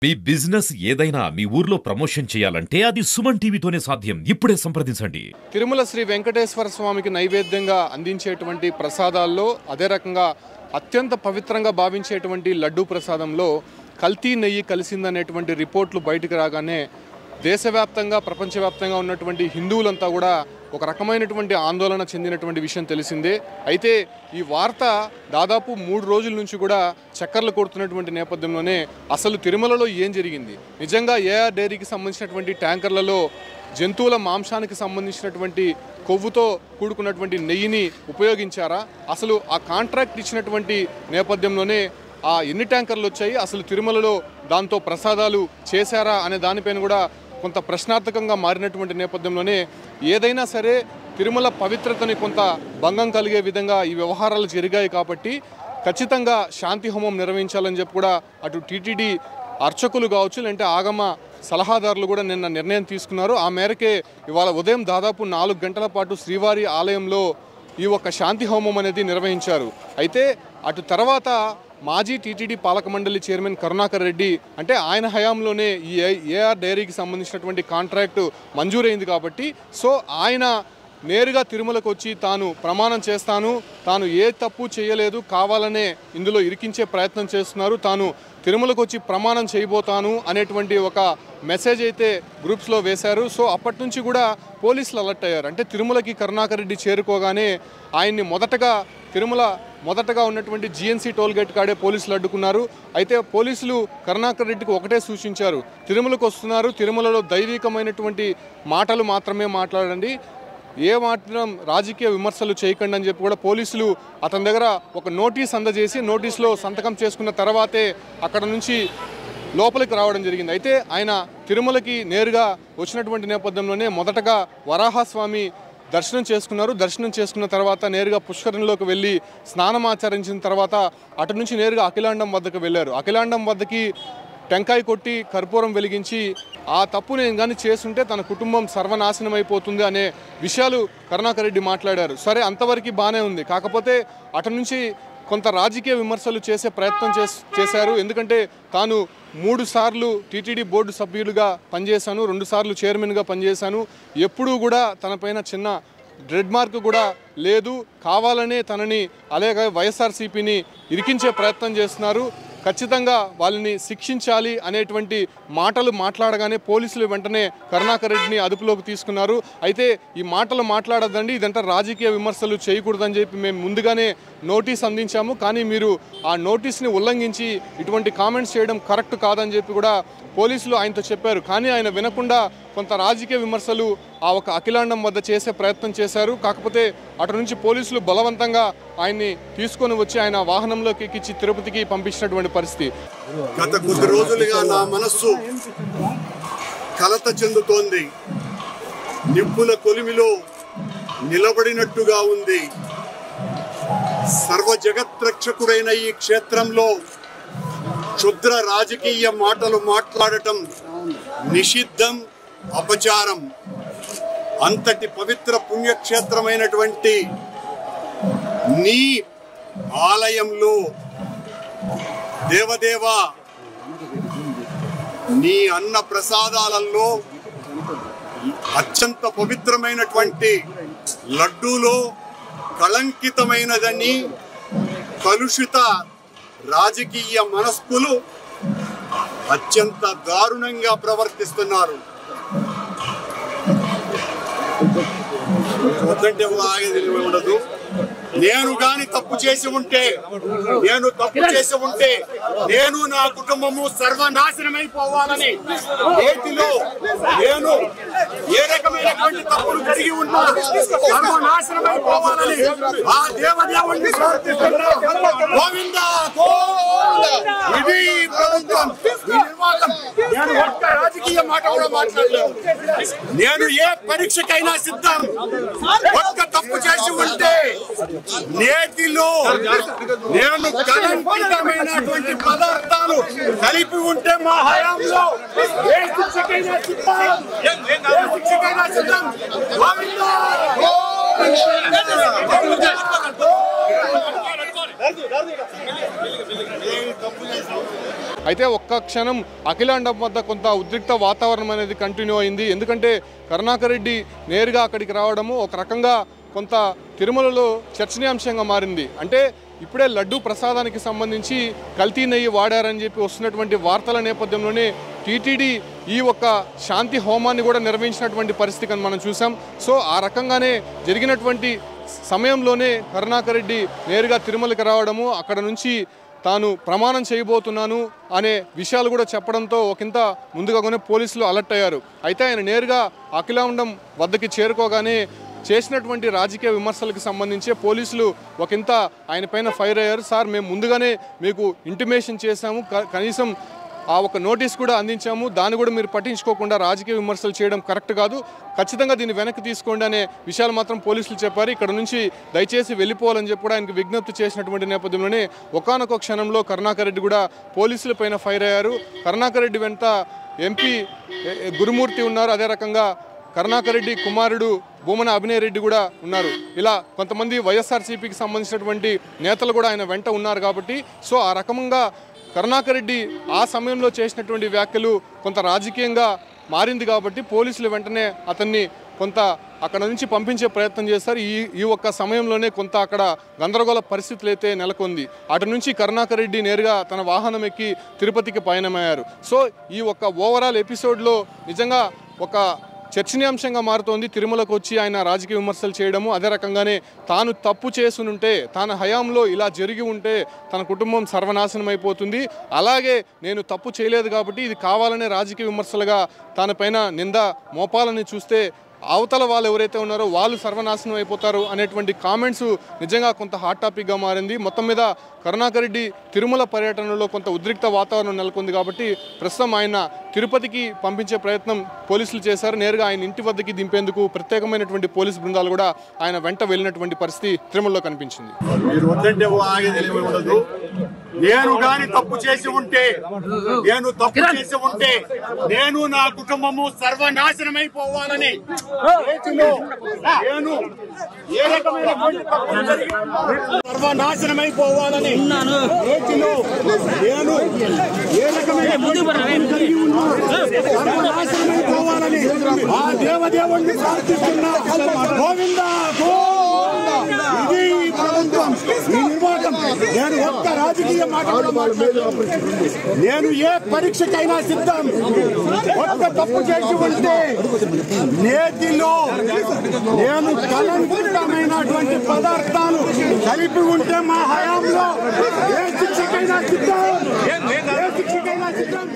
మీ business ఏదైనా మీ ఊర్లో promotion చేయాలంటే అది సుమన్ టీవీతోనే సాధ్యం. ఇప్పుడే సంప్రదించండి. తిరుమల శ్రీ వెంకటేశ్వర స్వామికి నైవేద్యంగా అందించేటువంటి ప్రసాదాల్లో అదే రకంగా అత్యంత పవిత్రంగా భావించేటువంటి లడ్డూ ప్రసాదంలో కల్తీ నెయ్యి కలిసిందనేటువంటి రిపోర్ట్లు బయటకు రాగానే దేశవ్యాప్తంగా ప్రపంచవ్యాప్తంగా ఉన్నటువంటి హిందువులంతా కూడా ఒక రకమైనటువంటి ఆందోళన చెందినటువంటి విషయం తెలిసిందే. అయితే ఈ వార్త దాదాపు 3 రోజుల నుంచి కూడా చక్కర్లు కొడుతున్నటువంటి నేపథ్యంలోనే అసలు తిరుమలలో ఏం జరిగింది, నిజంగా ఏఆర్ డైరీకి సంబంధించినటువంటి ట్యాంకర్లలో జంతువుల మాంసానికి సంబంధించినటువంటి కొవ్వుతో కూడుకున్నటువంటి నెయ్యిని ఉపయోగించారా, అసలు ఆ కాంట్రాక్ట్ ఇచ్చినటువంటి నేపథ్యంలోనే ఆ ఎన్ని ట్యాంకర్లు వచ్చాయి, అసలు తిరుమలలో దాంతో ప్రసాదాలు చేశారా అనే దానిపైన కూడా కొంత ప్రశ్నార్థకంగా మారినటువంటి నేపథ్యంలోనే ఏదైనా సరే తిరుమల పవిత్రతని కొంత భంగం కలిగే విధంగా ఈ వ్యవహారాలు జరిగాయి కాబట్టి ఖచ్చితంగా శాంతి హోమం నిర్వహించాలని చెప్పి కూడా అటు టీటీడీ అర్చకులు కావచ్చు, లేదంటే ఆగమ సలహాదారులు కూడా నిన్న నిర్ణయం తీసుకున్నారు. ఆ మేరకే ఇవాళ ఉదయం దాదాపు 4 గంటల పాటు శ్రీవారి ఆలయంలో ఈ ఒక్క శాంతి హోమం అనేది నిర్వహించారు. అయితే అటు తర్వాత మాజీ టీటీడీ పాలక మండలి చైర్మన్ కరుణాకర్ రెడ్డి అంటే ఆయన హయాంలోనే ఈ ఏఆర్ డైరీకి సంబంధించినటువంటి కాంట్రాక్టు మంజూరైంది కాబట్టి సో ఆయన నేరుగా తిరుమలకు వచ్చి తాను ప్రమాణం చేస్తాను, తాను ఏ తప్పు చేయలేదు, కావాలనే ఇందులో ఇరికించే ప్రయత్నం చేస్తున్నారు, తాను తిరుమలకు వచ్చి ప్రమాణం చేయబోతాను అనేటువంటి ఒక మెసేజ్ అయితే గ్రూప్స్లో వేశారు. సో అప్పటి నుంచి కూడా పోలీసులు అలర్ట్ అయ్యారు. అంటే తిరుమలకి కరుణాకర్ రెడ్డి చేరుకోగానే ఆయన్ని మొదటగా ఉన్నటువంటి జీఎన్సీ టోల్ గేట్ కాడే పోలీసులు అడ్డుకున్నారు. అయితే పోలీసులు కరుణాకర్ రెడ్డికి ఒకటే సూచించారు, తిరుమలకు వస్తున్నారు, తిరుమలలో దైవికమైనటువంటి మాటలు మాత్రమే మాట్లాడండి, ఏ మాత్రం రాజకీయ విమర్శలు చేయకండి అని చెప్పి కూడా పోలీసులు అతని దగ్గర ఒక నోటీస్ అందజేసి నోటీసులో సంతకం చేసుకున్న తర్వాతే అక్కడ నుంచి లోపలికి రావడం జరిగింది. అయితే ఆయన తిరుమలకి నేరుగా వచ్చినటువంటి నేపథ్యంలోనే మొదటగా వరాహస్వామి దర్శనం చేసుకున్నారు. దర్శనం చేసుకున్న తర్వాత నేరుగా పుష్కరంలోకి వెళ్ళి స్నానం ఆచరించిన తర్వాత అటు నుంచి నేరుగా అఖిలాండం వద్దకు వెళ్ళారు. అఖిలాండం వద్దకి టెంకాయ కొట్టి కర్పూరం వెలిగించి ఆ తప్పు నేను కానీ చేస్తుంటే తన కుటుంబం సర్వనాశనం అయిపోతుంది అనే విషయాలు కరుణాకర్ రెడ్డి మాట్లాడారు. సరే, అంతవరకు బాగానే ఉంది. కాకపోతే అటు నుంచి కొంత రాజకీయ విమర్శలు చేసే ప్రయత్నం చేశారు. ఎందుకంటే తాను 3 సార్లు టీటీడీ బోర్డు సభ్యులుగా పనిచేశాను, 2 సార్లు చైర్మన్గా పనిచేశాను, ఎప్పుడూ కూడా తనపైన చిన్న రెడ్ మార్క్ కూడా లేదు, కావాలనే తనని అలాగే వైఎస్ఆర్సీపీని ఇరికించే ప్రయత్నం చేస్తున్నారు, ఖచ్చితంగా వాళ్ళని శిక్షించాలి అనేటువంటి మాటలు మాట్లాడగానే పోలీసులు వెంటనే కరుణాకర్ రెడ్డిని అదుపులోకి తీసుకున్నారు. అయితే ఈ మాటలు మాట్లాడద్దండి, ఇదంతా రాజకీయ విమర్శలు చేయకూడదని చెప్పి మేము ముందుగానే నోటీస్ అందించాము, కానీ మీరు ఆ నోటీస్ని ఉల్లంఘించి ఇటువంటి కామెంట్స్ చేయడం కరెక్ట్ కాదని చెప్పి కూడా పోలీసులు ఆయనతో చెప్పారు. కానీ ఆయన వినకుండా కొంత రాజకీయ విమర్శలు ఆ ఒక అఖిలాండం వద్ద చేసే ప్రయత్నం చేశారు. కాకపోతే అటు నుంచి పోలీసులు బలవంతంగా ఆయన్ని తీసుకొని వచ్చి ఆయన వాహనంలోకి ఎక్కించి తిరుపతికి పంపించినటువంటి పరిస్థితి. గత కొద్ది రోజులుగా నా మనస్సు కలత చెందుతోంది. నిప్పుల కొలిమిలో నిలబడినట్టుగా ఉంది. సర్వ జగత్రక్షకుడైన ఈ క్షేత్రంలో క్షుద్ర రాజకీయ మాటలు మాట్లాడటం నిషిద్ధం, అపచారం. అంతటి పవిత్ర పుణ్యక్షేత్రమైనటువంటి నీ ఆలయంలో దేవదేవ నీ అన్న ప్రసాదాలలో అత్యంత పవిత్రమైనటువంటి లడ్డూలో కళంకితమైనదని కలుషిత రాజకీయ మనస్కులు అత్యంత దారుణంగా ప్రవర్తిస్తున్నారు. వద్దంటే ఆగేది ఉండదు. నేను గాని తప్పు చేసి ఉంటే నేను నా కుటుంబము సర్వనాశనమైపోవాలని ఏటిలో నేను ఏ రకమైనటువంటి తప్పులు కలిగి ఉన్నా సర్వనాశనమైపోవాలని ఆ దేవదేవుణ్ణి సమర్పిస్తున్నా. గోవిందా ఇది ప్రభుత్వం, ఈ నిర్వాహకం. నేను ఒక్క రాజకీయ మాట కూడా మాట్లాడలేదు. నేను ఏ పరీక్షకైనా సిద్ధం. ఒక్క తప్పు చేసి ఉంటే నేటిలో నేను కలంకితమైనటువంటి పదార్థాలు కలిపి ఉంటే మా హయాంలో ఏ శిక్షకైనా సిద్ధం. గోవిందా అయితే ఒక్క క్షణం అఖిలాండం వద్ద కొంత ఉద్రిక్త వాతావరణం అనేది కంటిన్యూ అయింది. ఎందుకంటే కరుణాకర్ రెడ్డి నేరుగా అక్కడికి రావడము ఒక రకంగా కొంత తిరుమలలో చర్చనీయాంశంగా మారింది. అంటే ఇప్పుడే లడ్డూ ప్రసాదానికి సంబంధించి కల్తీ నెయ్యి వాడారని చెప్పి వస్తున్నటువంటి వార్తల నేపథ్యంలోనే టీటీడీ ఈ ఒక్క శాంతి హోమాన్ని కూడా నిర్వహించినటువంటి పరిస్థితిని మనం చూసాం. సో ఆ రకంగానే జరిగినటువంటి సమయంలోనే కరుణాకర్ రెడ్డి నేరుగా తిరుమలకి రావడము, అక్కడ నుంచి తాను ప్రమాణం చేయబోతున్నాను అనే విషయాలు కూడా చెప్పడంతో ఒకంత ముందుగానే పోలీసులు అలర్ట్ అయ్యారు. అయితే ఆయన నేరుగా అఖిలాండం వద్దకి చేరుకోగానే చేసినటువంటి రాజకీయ విమర్శలకు సంబంధించి పోలీసులు ఒకంత ఆయన పైన ఫైర్ అయ్యారు. సార్, మేము ముందుగానే మీకు ఇంటిమేషన్ చేశాము, కనీసం ఆ ఒక నోటీస్ కూడా అందించాము, దాన్ని కూడా మీరు పట్టించుకోకుండా రాజకీయ విమర్శలు చేయడం కరెక్ట్ కాదు, ఖచ్చితంగా దీన్ని వెనక్కి తీసుకోండి అనే విషయాలు మాత్రం పోలీసులు చెప్పారు. ఇక్కడ నుంచి దయచేసి వెళ్ళిపోవాలని చెప్పి కూడా ఆయనకు విజ్ఞప్తి చేసినటువంటి నేపథ్యంలోనే ఒకానొక క్షణంలో కరుణాకర్ రెడ్డి కూడా పోలీసుల పైన ఫైర్ అయ్యారు. కరుణాకర్ రెడ్డి వెంట ఎంపీ గురుమూర్తి ఉన్నారు, అదే రకంగా కరుణాకర్ రెడ్డి కుమారుడు భూమన అభినయ్ రెడ్డి కూడా ఉన్నారు. ఇలా కొంతమంది వైఎస్ఆర్సీపీకి సంబంధించినటువంటి నేతలు కూడా ఆయన వెంట ఉన్నారు. కాబట్టి సో ఆ రకంగా కరుణాకర్ రెడ్డి ఆ సమయంలో చేసినటువంటి వ్యాఖ్యలు కొంత రాజకీయంగా మారింది. కాబట్టి పోలీసులు వెంటనే అతన్ని కొంత అక్కడ నుంచి పంపించే ప్రయత్నం చేస్తారు. ఈ ఒక్క సమయంలోనే కొంత అక్కడ గందరగోళ పరిస్థితులు అయితే నెలకొంది. అటు నుంచి కరుణాకర్ రెడ్డి నేరుగా తన వాహనం ఎక్కి తిరుపతికి పయనమయ్యారు. సో ఈ ఒక్క ఓవరాల్ ఎపిసోడ్లో నిజంగా ఒక చర్చనీయాంశంగా మారుతోంది. తిరుమలకు వచ్చి ఆయన రాజకీయ విమర్శలు చేయడము, అదే రకంగానే తాను తప్పు చేసునుంటే, తన హయాంలో ఇలా జరిగి ఉంటే తన కుటుంబం సర్వనాశనం అయిపోతుంది, అలాగే నేను తప్పు చేయలేదు కాబట్టి ఇది కావాలనే రాజకీయ విమర్శలుగా తన పైన నింద మోపాలని చూస్తే అవతల వాళ్ళు ఎవరైతే ఉన్నారో వాళ్ళు సర్వనాశనం అయిపోతారు అనేటువంటి కామెంట్స్ నిజంగా కొంత హాట్ టాపిక్గా మారింది. మొత్తం మీద కరుణాకర్ రెడ్డి తిరుమల పర్యటనలో కొంత ఉద్రిక్త వాతావరణం నెలకొంది. కాబట్టి ప్రస్తుతం ఆయన తిరుపతికి పంపించే ప్రయత్నం పోలీసులు చేశారు. నేరుగా ఆయన ఇంటి వద్దకి దింపేందుకు ప్రత్యేకమైనటువంటి పోలీసు బృందాలు కూడా ఆయన వెంట వెళ్ళినటువంటి పరిస్థితి తిరుమలలో కనిపించింది. నేను గాని తప్పు చేసి ఉంటే నేను నా కుటుంబము సర్వనాశనమైపోవాలని నేను ఏ రకమైన సర్వనాశనమైపోవాలని నేను ఏ రకమైన సర్వనాశనమైపోవాలని ఆ దేవదేవుణ్ణి ప్రార్థిస్తున్నా. గోవిందా ఇది ప్రభుత్వం, ఈ నిర్వాహకం. నేను ఒక్క రాజకీయ మాట నేను ఏ పరీక్షకైనా సిద్ధం. ఒక్క తప్పు చేసి ఉంటే నేతిలో నేను కలంకితమైనటువంటి పదార్థాలు కలిపి ఉంటే మా హయాంలో ఏ శిక్షకైనా సిద్ధం.